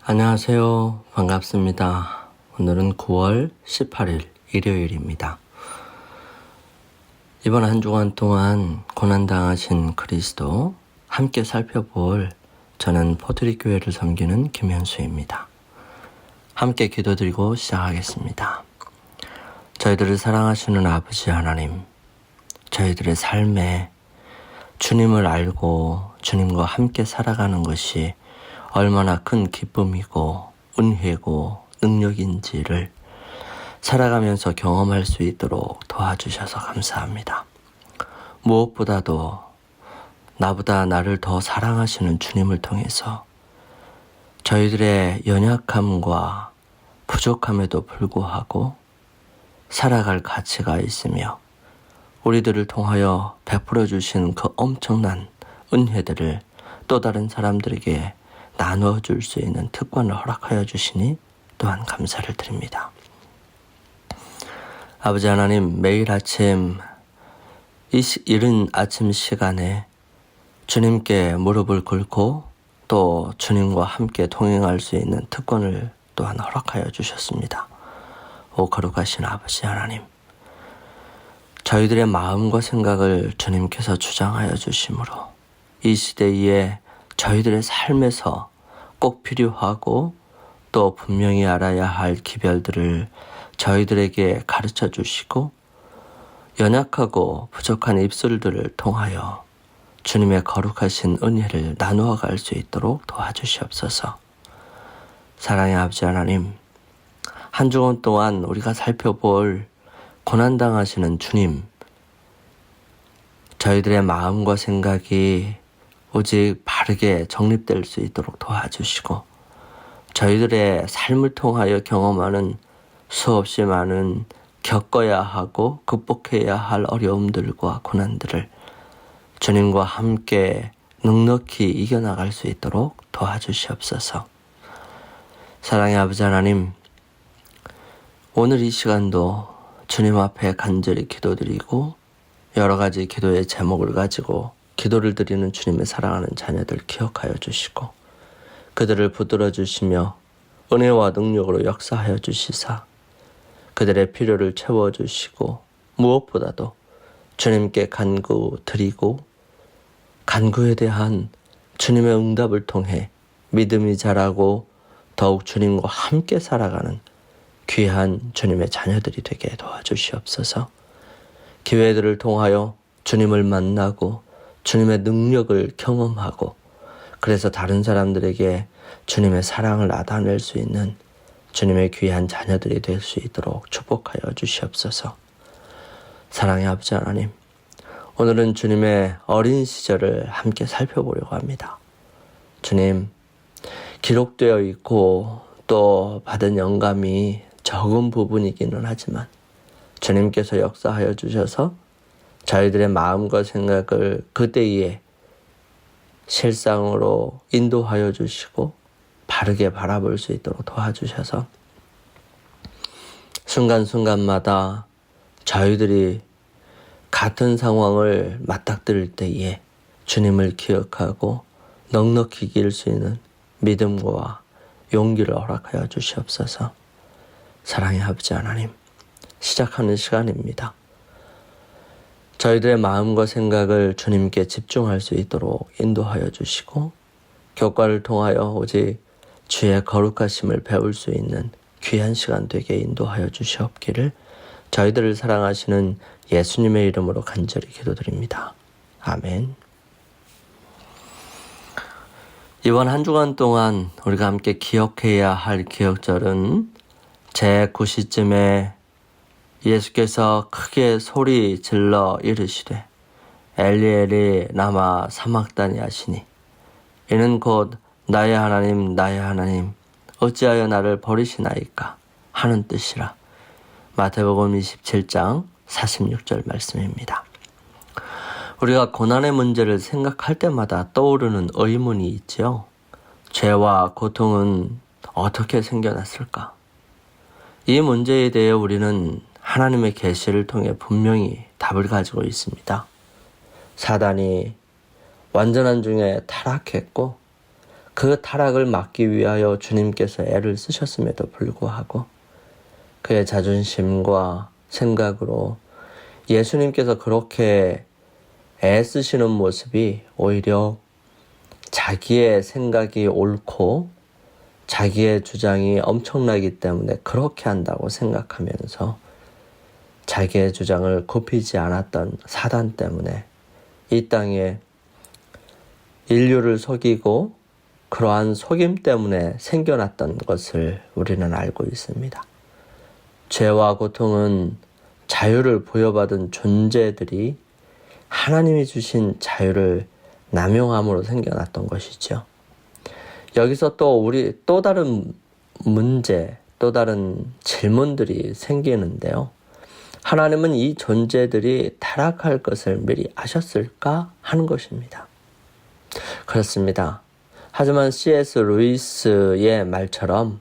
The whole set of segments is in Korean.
안녕하세요. 반갑습니다. 오늘은 9월 18일 일요일입니다. 이번 한 주간 동안 고난당하신 그리스도 함께 살펴볼 저는 포트리 교회를 섬기는 김현수입니다. 함께 기도드리고 시작하겠습니다. 저희들을 사랑하시는 아버지 하나님, 저희들의 삶에 주님을 알고 주님과 함께 살아가는 것이 얼마나 큰 기쁨이고 은혜고 능력인지를 살아가면서 경험할 수 있도록 도와주셔서 감사합니다. 무엇보다도 나보다 나를 더 사랑하시는 주님을 통해서 저희들의 연약함과 부족함에도 불구하고 살아갈 가치가 있으며 우리들을 통하여 베풀어 주신 그 엄청난 은혜들을 또 다른 사람들에게 나눠줄 수 있는 특권을 허락하여 주시니 또한 감사를 드립니다. 아버지 하나님, 매일 아침 이른 아침 시간에 주님께 무릎을 꿇고 또 주님과 함께 동행할 수 있는 특권을 또한 허락하여 주셨습니다. 오 거룩하신 아버지 하나님, 저희들의 마음과 생각을 주님께서 주장하여 주심으로 이 시대에 저희들의 삶에서 꼭 필요하고 또 분명히 알아야 할 기별들을 저희들에게 가르쳐 주시고 연약하고 부족한 입술들을 통하여 주님의 거룩하신 은혜를 나누어 갈 수 있도록 도와주시옵소서. 사랑의 아버지 하나님, 한 주간 동안 우리가 살펴볼 고난당하시는 주님, 저희들의 마음과 생각이 오직 바르게 정립될 수 있도록 도와주시고 저희들의 삶을 통하여 경험하는 수없이 많은 겪어야 하고 극복해야 할 어려움들과 고난들을 주님과 함께 넉넉히 이겨나갈 수 있도록 도와주시옵소서. 사랑의 아버지 하나님, 오늘 이 시간도 주님 앞에 간절히 기도드리고 여러 가지 기도의 제목을 가지고 기도를 드리는 주님의 사랑하는 자녀들 기억하여 주시고 그들을 붙들어 주시며 은혜와 능력으로 역사하여 주시사 그들의 필요를 채워주시고 무엇보다도 주님께 간구 드리고 간구에 대한 주님의 응답을 통해 믿음이 자라고 더욱 주님과 함께 살아가는 귀한 주님의 자녀들이 되게 도와주시옵소서. 기회들을 통하여 주님을 만나고 주님의 능력을 경험하고 그래서 다른 사람들에게 주님의 사랑을 나타낼 수 있는 주님의 귀한 자녀들이 될 수 있도록 축복하여 주시옵소서. 사랑의 아버지 하나님, 오늘은 주님의 어린 시절을 함께 살펴보려고 합니다. 주님, 기록되어 있고 또 받은 영감이 적은 부분이기는 하지만 주님께서 역사하여 주셔서 저희들의 마음과 생각을 그때에 실상으로 인도하여 주시고 바르게 바라볼 수 있도록 도와주셔서 순간순간마다 저희들이 같은 상황을 맞닥뜨릴 때에 주님을 기억하고 넉넉히 이길 수 있는 믿음과 용기를 허락하여 주시옵소서. 사랑의 아버지 하나님, 시작하는 시간입니다. 저희들의 마음과 생각을 주님께 집중할 수 있도록 인도하여 주시고 교과를 통하여 오직 주의 거룩하심을 배울 수 있는 귀한 시간 되게 인도하여 주시옵기를 저희들을 사랑하시는 예수님의 이름으로 간절히 기도드립니다. 아멘. 이번 한 주간 동안 우리가 함께 기억해야 할 기억절은 제9시쯤에 예수께서 크게 소리 질러 이르시되 엘리 엘리 라마 사막다니 하시니 이는 곧 나의 하나님 나의 하나님 어찌하여 나를 버리시나이까 하는 뜻이라. 마태복음 27장 46절 말씀입니다. 우리가 고난의 문제를 생각할 때마다 떠오르는 의문이 있지요. 죄와 고통은 어떻게 생겨났을까? 이 문제에 대해 우리는 하나님의 계시를 통해 분명히 답을 가지고 있습니다. 사단이 완전한 중에 타락했고 그 타락을 막기 위하여 주님께서 애를 쓰셨음에도 불구하고 그의 자존심과 생각으로 예수님께서 그렇게 애쓰시는 모습이 오히려 자기의 생각이 옳고 자기의 주장이 엄청나기 때문에 그렇게 한다고 생각하면서 자기의 주장을 굽히지 않았던 사단 때문에 이 땅에 인류를 속이고 그러한 속임 때문에 생겨났던 것을 우리는 알고 있습니다. 죄와 고통은 자유를 부여받은 존재들이 하나님이 주신 자유를 남용함으로 생겨났던 것이죠. 여기서 또 다른 문제, 또 다른 질문들이 생기는데요. 하나님은 이 존재들이 타락할 것을 미리 아셨을까 하는 것입니다. 그렇습니다. 하지만 C.S. 루이스의 말처럼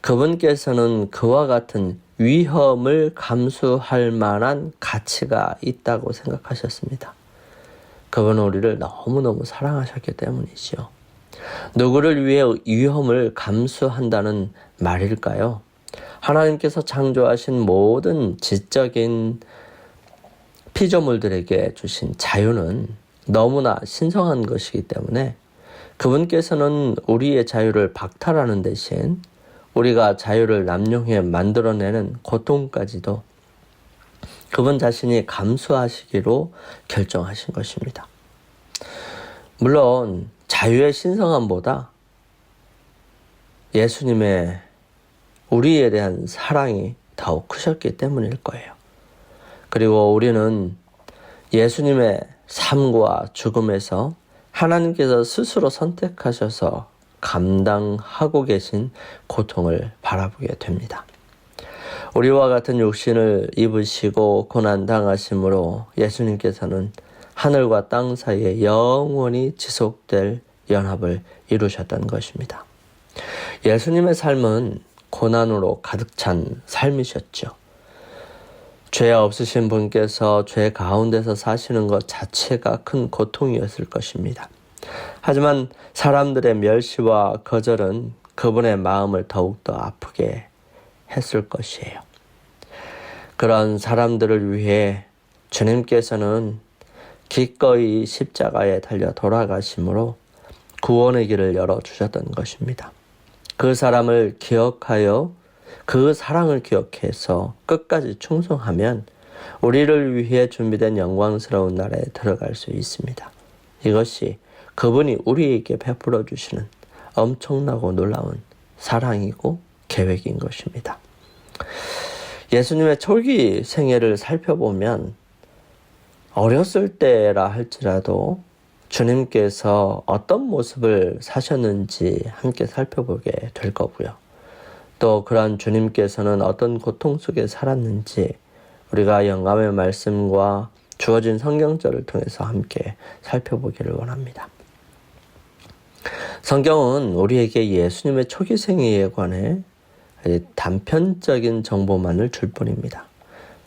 그분께서는 그와 같은 위험을 감수할 만한 가치가 있다고 생각하셨습니다. 그분은 우리를 너무너무 사랑하셨기 때문이죠. 누구를 위해 위험을 감수한다는 말일까요? 하나님께서 창조하신 모든 지적인 피조물들에게 주신 자유는 너무나 신성한 것이기 때문에 그분께서는 우리의 자유를 박탈하는 대신 우리가 자유를 남용해 만들어내는 고통까지도 그분 자신이 감수하시기로 결정하신 것입니다. 물론 자유의 신성함보다 예수님의 우리에 대한 사랑이 더욱 크셨기 때문일 거예요. 그리고 우리는 예수님의 삶과 죽음에서 하나님께서 스스로 선택하셔서 감당하고 계신 고통을 바라보게 됩니다. 우리와 같은 육신을 입으시고 고난당하심으로 예수님께서는 하늘과 땅 사이에 영원히 지속될 연합을 이루셨던 것입니다. 예수님의 삶은 고난으로 가득 찬 삶이셨죠. 죄 없으신 분께서 죄 가운데서 사시는 것 자체가 큰 고통이었을 것입니다. 하지만 사람들의 멸시와 거절은 그분의 마음을 더욱더 아프게 했을 것이에요. 그런 사람들을 위해 주님께서는 기꺼이 십자가에 달려 돌아가심으로 구원의 길을 열어주셨던 것입니다. 그 사람을 기억하여 그 사랑을 기억해서 끝까지 충성하면 우리를 위해 준비된 영광스러운 나라에 들어갈 수 있습니다. 이것이 그분이 우리에게 베풀어 주시는 엄청나고 놀라운 사랑이고 계획인 것입니다. 예수님의 초기 생애를 살펴보면 어렸을 때라 할지라도 주님께서 어떤 모습을 사셨는지 함께 살펴보게 될 거고요. 또 그러한 주님께서는 어떤 고통 속에 살았는지 우리가 영감의 말씀과 주어진 성경절을 통해서 함께 살펴보기를 원합니다. 성경은 우리에게 예수님의 초기 생애에 관해 단편적인 정보만을 줄 뿐입니다.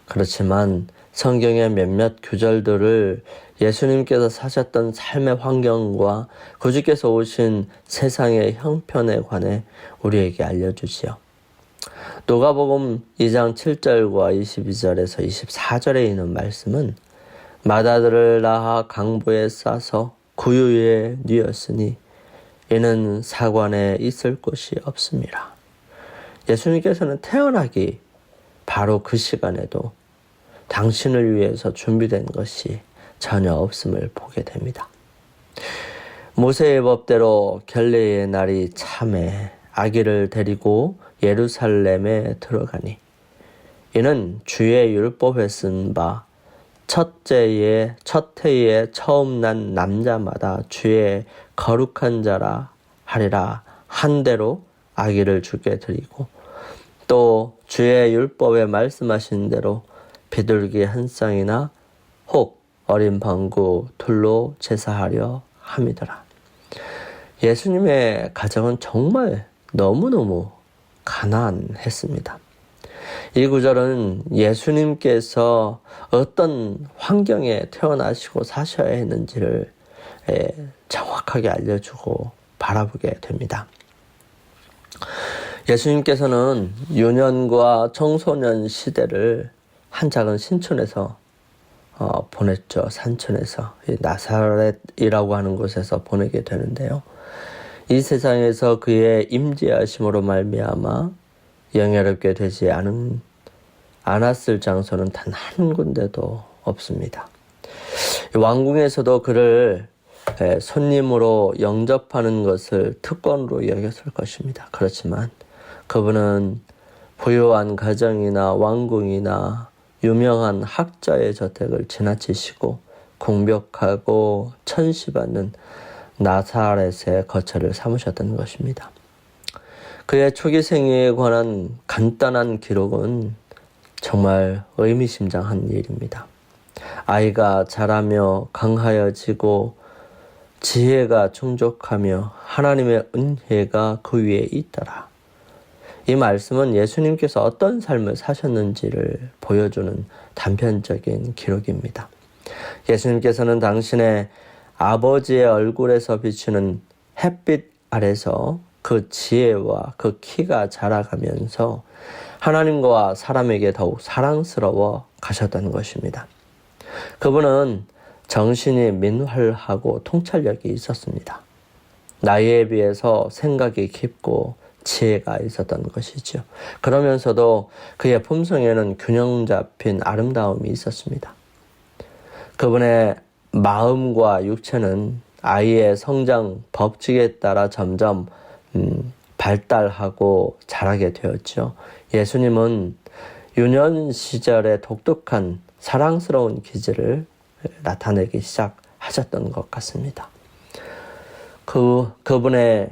그렇지만 성경의 몇몇 구절들을 예수님께서 사셨던 삶의 환경과 구주께서 오신 세상의 형편에 관해 우리에게 알려주지요. 누가복음 2장 7절과 22절에서 24절에 있는 말씀은 맏아들을 낳아 강보에 싸서 구유에 뉘었으니 이는 사관에 있을 곳이 없습니다. 예수님께서는 태어나기 바로 그 시간에도 당신을 위해서 준비된 것이 전혀 없음을 보게 됩니다. 모세의 법대로 결례의 날이 참에 아기를 데리고 예루살렘에 들어가니 이는 주의 율법에 쓴 바 첫 해에 처음 난 남자마다 주의 거룩한 자라 하리라 한 대로 아기를 주께 드리고 또 주의 율법에 말씀하신 대로 비둘기 한 쌍이나 혹 어린 방구 둘로 제사하려 함이더라. 예수님의 가정은 정말 너무너무 가난했습니다. 이 구절은 예수님께서 어떤 환경에 태어나시고 사셔야 했는지를 정확하게 알려주고 바라보게 됩니다. 예수님께서는 유년과 청소년 시대를 한 작은 신촌에서 보냈죠. 산촌에서 나사렛이라고 하는 곳에서 보내게 되는데요. 이 세상에서 그의 임재하심으로 말미암아 영예롭게 되지 않았을 장소는 단 한 군데도 없습니다. 왕궁에서도 그를 손님으로 영접하는 것을 특권으로 여겼을 것입니다. 그렇지만 그분은 부유한 가정이나 왕궁이나 유명한 학자의 저택을 지나치시고 궁벽하고 천시받는 나사렛의 거처를 삼으셨던 것입니다. 그의 초기 생애에 관한 간단한 기록은 정말 의미심장한 일입니다. 아이가 자라며 강하여지고 지혜가 충족하며 하나님의 은혜가 그 위에 있더라. 이 말씀은 예수님께서 어떤 삶을 사셨는지를 보여주는 단편적인 기록입니다. 예수님께서는 당신의 아버지의 얼굴에서 비추는 햇빛 아래서 그 지혜와 그 키가 자라가면서 하나님과 사람에게 더욱 사랑스러워 가셨던 것입니다. 그분은 정신이 민활하고 통찰력이 있었습니다. 나이에 비해서 생각이 깊고 지혜가 있었던 것이죠. 그러면서도 그의 품성에는 균형 잡힌 아름다움이 있었습니다. 그분의 마음과 육체는 아이의 성장 법칙에 따라 점점 발달하고 자라게 되었죠. 예수님은 유년 시절에 독특한 사랑스러운 기질을 나타내기 시작하셨던 것 같습니다. 그분의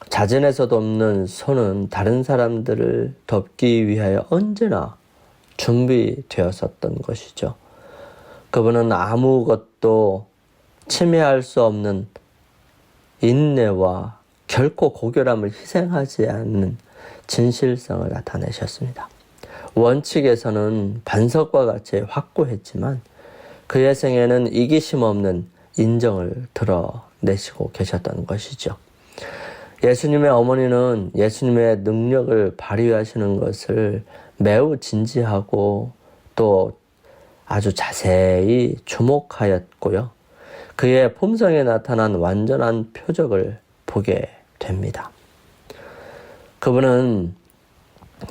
자진해서도 없는 손은 다른 사람들을 돕기 위하여 언제나 준비되었었던 것이죠. 그분은 아무것도 침해할 수 없는 인내와 결코 고결함을 희생하지 않는 진실성을 나타내셨습니다. 원칙에서는 반석과 같이 확고했지만 그의 생에는 이기심 없는 인정을 드러내시고 계셨던 것이죠. 예수님의 어머니는 예수님의 능력을 발휘하시는 것을 매우 진지하고 또 아주 자세히 주목하였고요. 그의 품성에 나타난 완전한 표적을 보게 됩니다. 그분은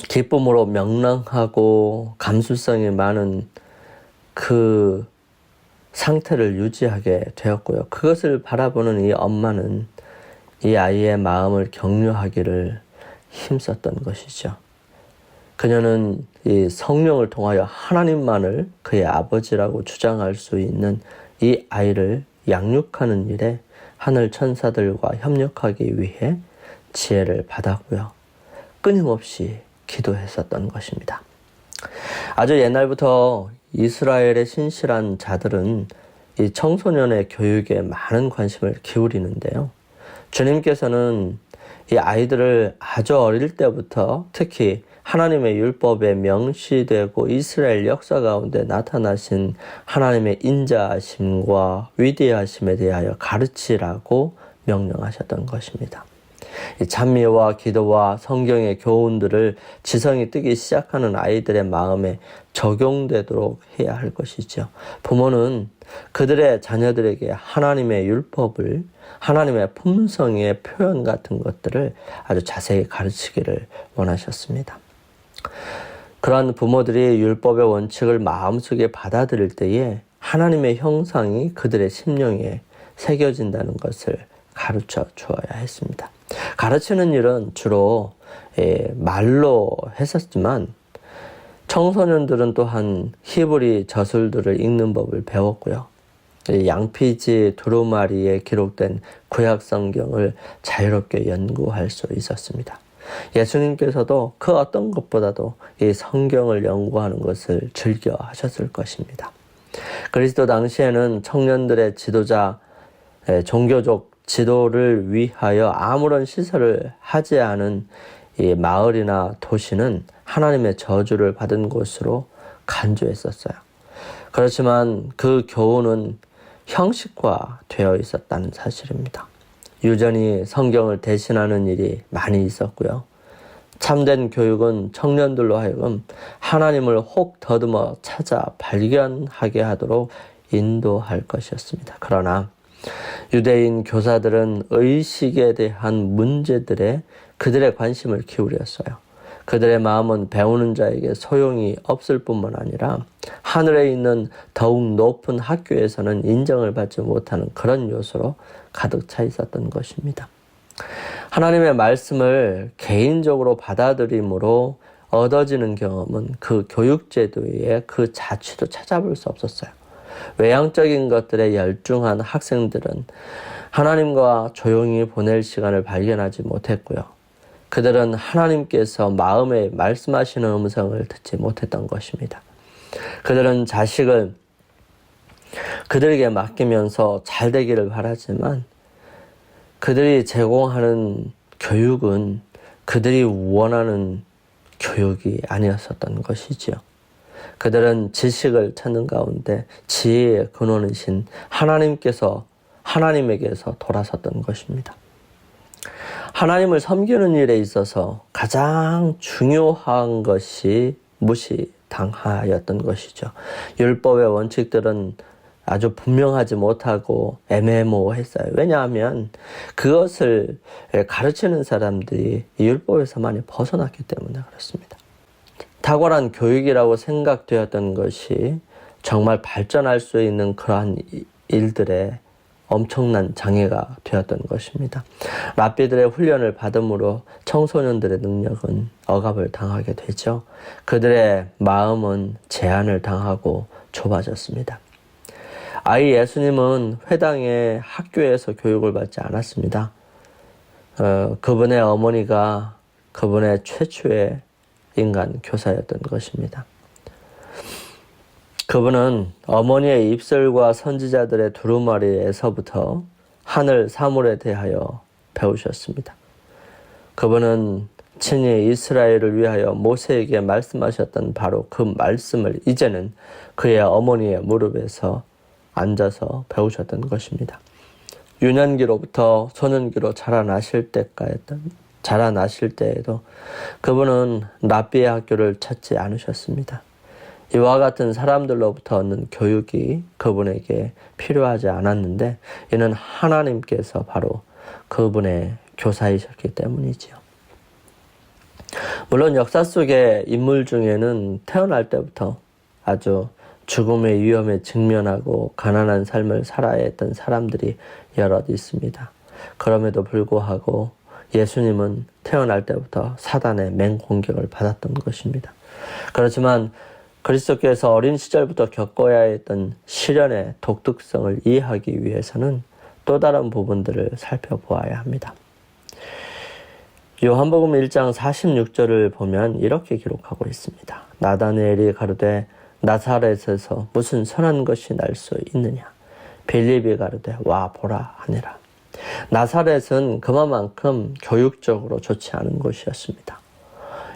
기쁨으로 명랑하고 감수성이 많은 그 상태를 유지하게 되었고요. 그것을 바라보는 이 엄마는 이 아이의 마음을 격려하기를 힘썼던 것이죠. 그녀는 이 성령을 통하여 하나님만을 그의 아버지라고 주장할 수 있는 이 아이를 양육하는 일에 하늘 천사들과 협력하기 위해 지혜를 받았고요. 끊임없이 기도했었던 것입니다. 아주 옛날부터 이스라엘의 신실한 자들은 이 청소년의 교육에 많은 관심을 기울이는데요. 주님께서는 이 아이들을 아주 어릴 때부터 특히 하나님의 율법에 명시되고 이스라엘 역사 가운데 나타나신 하나님의 인자하심과 위대하심에 대하여 가르치라고 명령하셨던 것입니다. 이 찬미와 기도와 성경의 교훈들을 지성이 뜨기 시작하는 아이들의 마음에 적용되도록 해야 할 것이죠. 부모는 그들의 자녀들에게 하나님의 율법을, 하나님의 품성의 표현 같은 것들을 아주 자세히 가르치기를 원하셨습니다. 그러한 부모들이 율법의 원칙을 마음속에 받아들일 때에 하나님의 형상이 그들의 심령에 새겨진다는 것을 가르쳐 주어야 했습니다. 가르치는 일은 주로 말로 했었지만 청소년들은 또한 히브리 저술들을 읽는 법을 배웠고요. 양피지 두루마리에 기록된 구약 성경을 자유롭게 연구할 수 있었습니다. 예수님께서도 그 어떤 것보다도 이 성경을 연구하는 것을 즐겨 하셨을 것입니다. 그리스도 당시에는 청년들의 지도자, 종교적 지도를 위하여 아무런 시설을 하지 않은 이 마을이나 도시는 하나님의 저주를 받은 곳으로 간주했었어요. 그렇지만 그 교훈은 형식화되어 있었다는 사실입니다. 유전이 성경을 대신하는 일이 많이 있었고요. 참된 교육은 청년들로 하여금 하나님을 혹 더듬어 찾아 발견하게 하도록 인도할 것이었습니다. 그러나 유대인 교사들은 의식에 대한 문제들에 그들의 관심을 기울였어요. 그들의 마음은 배우는 자에게 소용이 없을 뿐만 아니라 하늘에 있는 더욱 높은 학교에서는 인정을 받지 못하는 그런 요소로 가득 차 있었던 것입니다. 하나님의 말씀을 개인적으로 받아들임으로 얻어지는 경험은 그 교육제도의 그 자취도 찾아볼 수 없었어요. 외향적인 것들에 열중한 학생들은 하나님과 조용히 보낼 시간을 발견하지 못했고요. 그들은 하나님께서 마음에 말씀하시는 음성을 듣지 못했던 것입니다. 그들은 자식을 그들에게 맡기면서 잘 되기를 바라지만 그들이 제공하는 교육은 그들이 원하는 교육이 아니었었던 것이지요. 그들은 지식을 찾는 가운데 지혜의 근원이신 하나님에게서 돌아섰던 것입니다. 하나님을 섬기는 일에 있어서 가장 중요한 것이 무시당하였던 것이죠. 율법의 원칙들은 아주 분명하지 못하고 애매모호했어요. 왜냐하면 그것을 가르치는 사람들이 율법에서 많이 벗어났기 때문에 그렇습니다. 탁월한 교육이라고 생각되었던 것이 정말 발전할 수 있는 그러한 일들에 엄청난 장애가 되었던 것입니다. 랍비들의 훈련을 받음으로 청소년들의 능력은 억압을 당하게 되죠. 그들의 마음은 제한을 당하고 좁아졌습니다. 아이 예수님은 회당의 학교에서 교육을 받지 않았습니다. 그분의 어머니가 그분의 최초의 인간 교사였던 것입니다. 그분은 어머니의 입술과 선지자들의 두루마리에서부터 하늘 사물에 대하여 배우셨습니다. 그분은 친히 이스라엘을 위하여 모세에게 말씀하셨던 바로 그 말씀을 이제는 그의 어머니의 무릎에서 앉아서 배우셨던 것입니다. 유년기로부터 소년기로 자라나실 때에도 그분은 랍비의 학교를 찾지 않으셨습니다. 이와 같은 사람들로부터 얻는 교육이 그분에게 필요하지 않았는데 이는 하나님께서 바로 그분의 교사이셨기 때문이지요. 물론 역사 속의 인물 중에는 태어날 때부터 아주 죽음의 위험에 직면하고 가난한 삶을 살아야 했던 사람들이 여럿 있습니다. 그럼에도 불구하고 예수님은 태어날 때부터 사단의 맹공격을 받았던 것입니다. 그렇지만 그리스도께서 어린 시절부터 겪어야 했던 시련의 독특성을 이해하기 위해서는 또 다른 부분들을 살펴보아야 합니다. 요한복음 1장 46절을 보면 이렇게 기록하고 있습니다. 나다나엘이 가로되 나사렛에서 무슨 선한 것이 날 수 있느냐? 빌립이 가로되 와 보라 하니라. 나사렛은 그만큼 교육적으로 좋지 않은 곳이었습니다.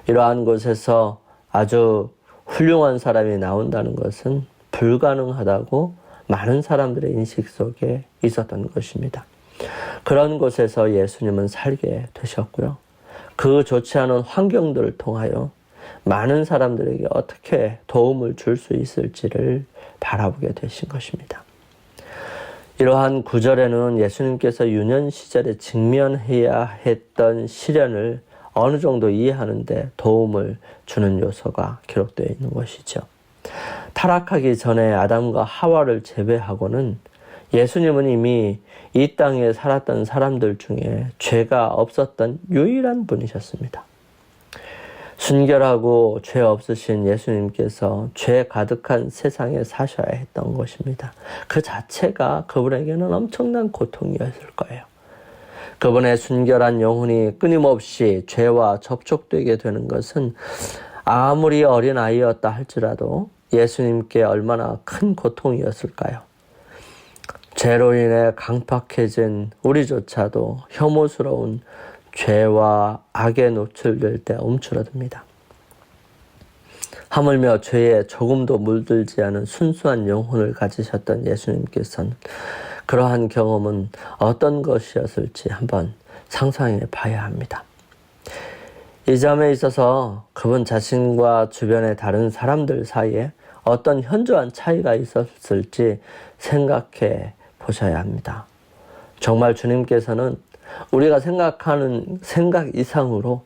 이러한 곳에서 아주 훌륭한 사람이 나온다는 것은 불가능하다고 많은 사람들의 인식 속에 있었던 것입니다. 그런 곳에서 예수님은 살게 되셨고요. 그 좋지 않은 환경들을 통하여 많은 사람들에게 어떻게 도움을 줄 수 있을지를 바라보게 되신 것입니다. 이러한 구절에는 예수님께서 유년 시절에 직면해야 했던 시련을 어느 정도 이해하는 데 도움을 주는 요소가 기록되어 있는 것이죠. 타락하기 전에 아담과 하와를 제외하고는 예수님은 이미 이 땅에 살았던 사람들 중에 죄가 없었던 유일한 분이셨습니다. 순결하고 죄 없으신 예수님께서 죄 가득한 세상에 사셔야 했던 것입니다. 그 자체가 그분에게는 엄청난 고통이었을 거예요. 그분의 순결한 영혼이 끊임없이 죄와 접촉되게 되는 것은 아무리 어린 아이였다 할지라도 예수님께 얼마나 큰 고통이었을까요? 죄로 인해 강팍해진 우리조차도 혐오스러운 죄와 악에 노출될 때 움츠러듭니다. 하물며 죄에 조금도 물들지 않은 순수한 영혼을 가지셨던 예수님께서는 그러한 경험은 어떤 것이었을지 한번 상상해 봐야 합니다. 이 점에 있어서 그분 자신과 주변의 다른 사람들 사이에 어떤 현저한 차이가 있었을지 생각해 보셔야 합니다. 정말 주님께서는 우리가 생각하는 생각 이상으로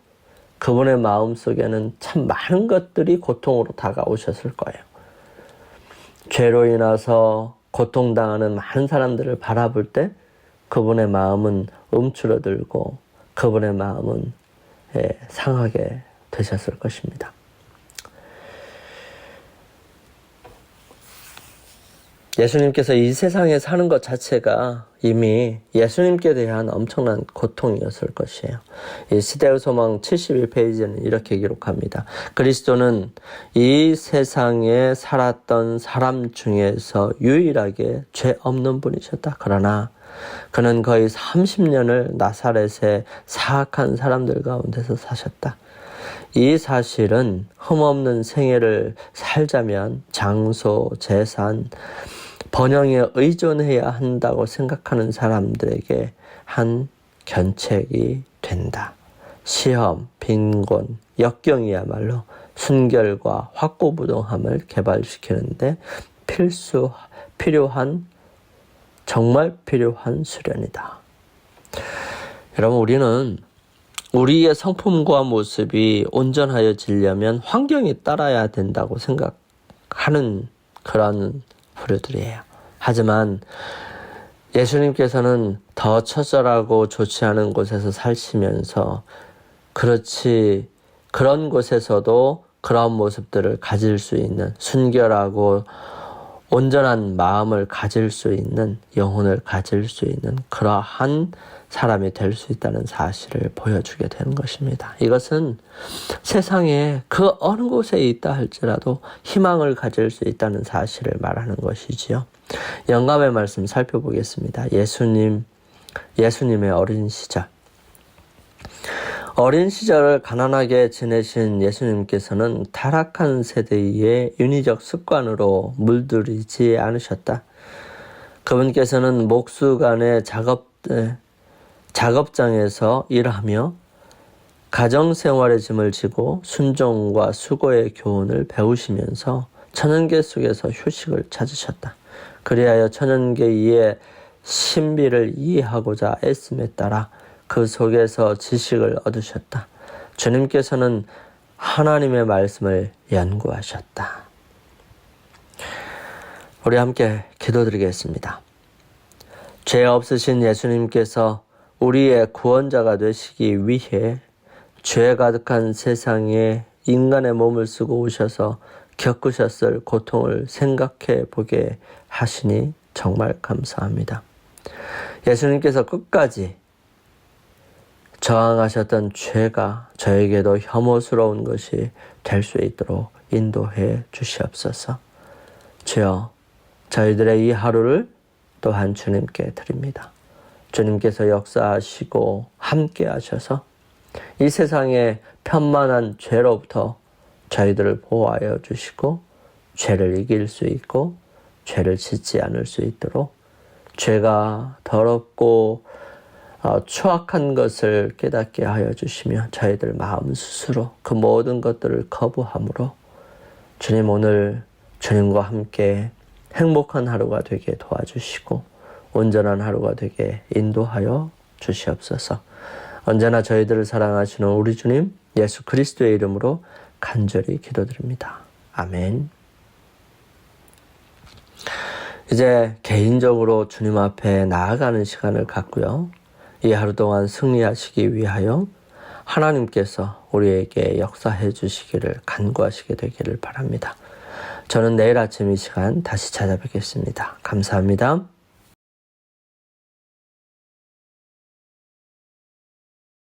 그분의 마음속에는 참 많은 것들이 고통으로 다가오셨을 거예요. 죄로 인해서 고통당하는 많은 사람들을 바라볼 때 그분의 마음은 움츠러들고 그분의 마음은 상하게 되셨을 것입니다. 예수님께서 이 세상에 사는 것 자체가 이미 예수님께 대한 엄청난 고통이었을 것이에요. 이 시대의 소망 71페이지는 이렇게 기록합니다. 그리스도는 이 세상에 살았던 사람 중에서 유일하게 죄 없는 분이셨다. 그러나 그는 거의 30년을 나사렛의 사악한 사람들 가운데서 사셨다. 이 사실은 흠없는 생애를 살자면 장소, 재산, 번영에 의존해야 한다고 생각하는 사람들에게 한 견책이 된다. 시험, 빈곤, 역경이야말로 순결과 확고부동함을 개발시키는데 정말 필요한 수련이다. 여러분, 우리는 우리의 성품과 모습이 온전하여지려면 환경이 따라야 된다고 생각하는 그런 부류들이에요. 하지만 예수님께서는 더 처절하고 좋지 않은 곳에서 사시면서 그런 곳에서도 그런 모습들을 가질 수 있는 순결하고 온전한 마음을 가질 수 있는 영혼을 가질 수 있는 그러한 사람이 될 수 있다는 사실을 보여주게 되는 것입니다. 이것은 세상에 그 어느 곳에 있다 할지라도 희망을 가질 수 있다는 사실을 말하는 것이지요. 영감의 말씀 살펴보겠습니다. 예수님의 어린 시절. 어린 시절을 가난하게 지내신 예수님께서는 타락한 세대의 윤희적 습관으로 물들이지 않으셨다. 그분께서는 목수간의 작업장에서 일하며 가정생활의 짐을 지고 순종과 수고의 교훈을 배우시면서 천연계 속에서 휴식을 찾으셨다. 그리하여 천연계의 신비를 이해하고자 애씀에 따라 그 속에서 지식을 얻으셨다. 주님께서는 하나님의 말씀을 연구하셨다. 우리 함께 기도드리겠습니다. 죄 없으신 예수님께서 우리의 구원자가 되시기 위해 죄 가득한 세상에 인간의 몸을 쓰고 오셔서 겪으셨을 고통을 생각해 보게 하시니 정말 감사합니다. 예수님께서 끝까지 저항하셨던 죄가 저에게도 혐오스러운 것이 될 수 있도록 인도해 주시옵소서. 주여, 저희들의 이 하루를 또한 주님께 드립니다. 주님께서 역사하시고 함께 하셔서 이 세상의 편만한 죄로부터 저희들을 보호하여 주시고 죄를 이길 수 있고 죄를 짓지 않을 수 있도록 죄가 더럽고 추악한 것을 깨닫게 하여 주시며 저희들 마음 스스로 그 모든 것들을 거부함으로 주님, 오늘 주님과 함께 행복한 하루가 되게 도와주시고 온전한 하루가 되게 인도하여 주시옵소서. 언제나 저희들을 사랑하시는 우리 주님 예수 그리스도의 이름으로 간절히 기도드립니다. 아멘. 이제 개인적으로 주님 앞에 나아가는 시간을 갖고요. 이 하루 동안 승리하시기 위하여 하나님께서 우리에게 역사해 주시기를 간구하시게 되기를 바랍니다. 저는 내일 아침 이 시간 다시 찾아뵙겠습니다. 감사합니다.